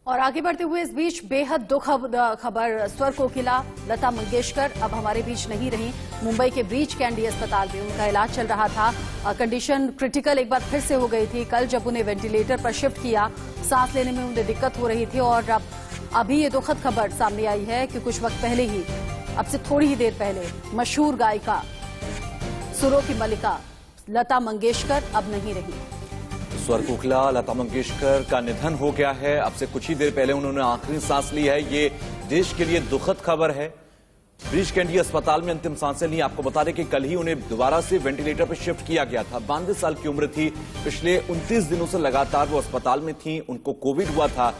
और आगे बढ़ते हुए इस बीच बेहद दुख खबर स्वर कोकिला लता मंगेशकर अब हमारे बीच नहीं रही। मुंबई के ब्रीच कैंडी अस्पताल में उनका इलाज चल रहा था। कंडीशन क्रिटिकल एक बार फिर से हो गई थी। कल जब उन्हें वेंटिलेटर पर शिफ्ट किया, सांस लेने में उन्हें दिक्कत हो रही थी और अब अभी ये दुखद खबर सामने आई है कि कुछ वक्त पहले ही, अब से थोड़ी ही देर पहले, मशहूर गायिका, सुरों की मलिका लता मंगेशकर अब नहीं रही। स्वर कोकिला लता मंगेशकर का निधन हो गया है। अब से कुछ ही देर पहले उन्होंने आखिरी सांस ली है। ये देश के लिए दुखद खबर है। ब्रीच कैंडी अस्पताल में अंतिम सांसें ली। आपको बता दें कि कल ही उन्हें दोबारा से वेंटिलेटर पर शिफ्ट किया गया था। 92 साल की उम्र थी। पिछले 29 दिनों से लगातार वो अस्पताल में थी। उनको कोविड हुआ था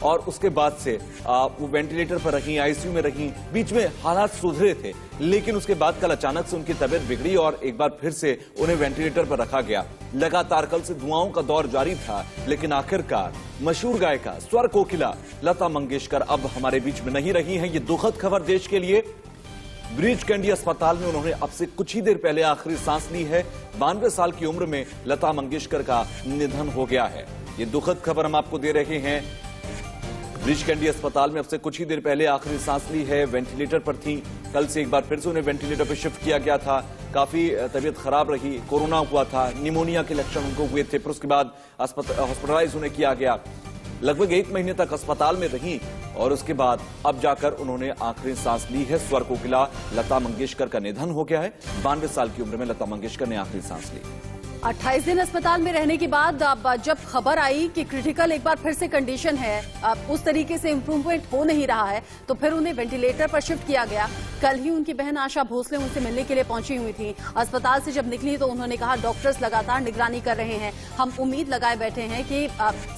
और उसके बाद से वो वेंटिलेटर पर रही, आईसीयू में रही। बीच में हालात सुधरे थे, लेकिन उसके बाद कल अचानक से उनकी तबीयत बिगड़ी और एक बार फिर से उन्हें वेंटिलेटर पर रखा गया। लगातार कल से दुआओं का दौर जारी था, लेकिन आखिरकार मशहूर गायिका स्वर कोकिला लता मंगेशकर अब हमारे बीच में नहीं रही हैं। ये दुखद खबर देश के लिए। ब्रीच कैंडी अस्पताल में उन्होंने अब से कुछ ही देर पहले आखिरी सांस ली है। 92 साल की उम्र में लता मंगेशकर का निधन हो गया है। ये दुखद खबर हम आपको दे रहे हैं। ब्रीच कैंडी अस्पताल में अब से कुछ ही देर पहले आखिरी सांस ली है। वेंटिलेटर पर थी। कल से एक बार फिर से उन्हें वेंटिलेटर पर शिफ्ट किया गया था। काफी तबीयत खराब रही। कोरोना हुआ था, निमोनिया के लक्षण उनको हुए थे, फिर उसके बाद हॉस्पिटलाइज उन्हें किया गया। लगभग 1 महीने तक अस्पताल में रही और उसके बाद अब जाकर उन्होंने आखिरी सांस ली है। स्वर कोकिला लता मंगेशकर का निधन हो गया है। 92 साल की उम्र में लता मंगेशकर ने आखिरी सांस ली। 28 दिन अस्पताल में रहने के बाद अब जब खबर आई कि क्रिटिकल एक बार फिर से कंडीशन है, अब उस तरीके से इंप्रूवमेंट हो नहीं रहा है, तो फिर उन्हें वेंटिलेटर पर शिफ्ट किया गया। कल ही उनकी बहन आशा भोसले उनसे मिलने के लिए पहुंची हुई थी। अस्पताल से जब निकली तो उन्होंने कहा, डॉक्टर्स लगातार निगरानी कर रहे हैं, हम उम्मीद लगाए बैठे हैं कि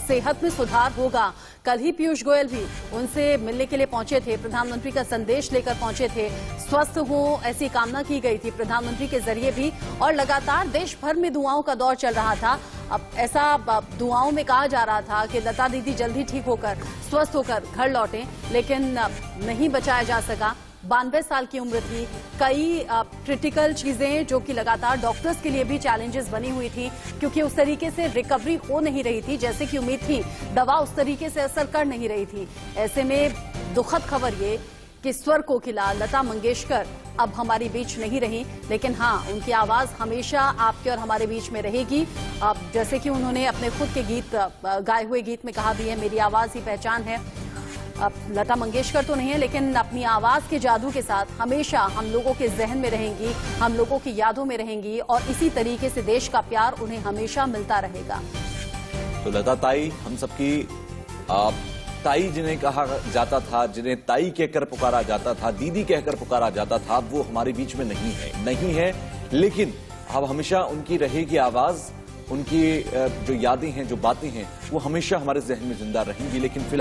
सेहत में सुधार होगा। कल ही पीयूष गोयल भी उनसे मिलने के लिए पहुंचे थे, प्रधानमंत्री का संदेश लेकर पहुंचे थे। स्वस्थ हो ऐसी कामना की गई थी प्रधानमंत्री के जरिए भी, और लगातार देश भर में दुआओं का दौर चल रहा था। अब ऐसा दुआओं में कहा जा रहा था कि लता दीदी जल्दी ठीक होकर, स्वस्थ होकर घर लौटें, लेकिन नहीं बचाया जा सका। 92 साल की उम्र थी। कई क्रिटिकल चीजें जो कि लगातार डॉक्टर्स के लिए भी चैलेंजेस बनी हुई थी, क्योंकि उस तरीके से रिकवरी हो नहीं रही थी जैसे कि उम्मीद थी। दवा उस तरीके से असर कर नहीं रही थी। ऐसे में दुखद खबर ये कि स्वर कोकिला लता मंगेशकर अब हमारे बीच नहीं रही, लेकिन हाँ, उनकी आवाज हमेशा आपके और हमारे बीच में रहेगी। अब जैसे कि उन्होंने अपने खुद के गीत, गाए हुए गीत में कहा भी है, मेरी आवाज ही पहचान है। अब लता मंगेशकर तो नहीं है, लेकिन अपनी आवाज के जादू के साथ हमेशा हम लोगों के जहन में रहेंगी, हम लोगों की यादों में रहेंगी, और इसी तरीके से देश का प्यार उन्हें हमेशा मिलता रहेगा। तो लता ताई हम सबकी ताई जिन्हें कहा जाता था, जिन्हें ताई कहकर पुकारा जाता था, दीदी कहकर पुकारा जाता था, वो हमारे बीच में नहीं है। लेकिन अब हमेशा उनकी रहेगी आवाज, उनकी जो यादें हैं, जो बातें हैं, वो हमेशा हमारे जहन में जिंदा रहेंगी। लेकिन फिलहाल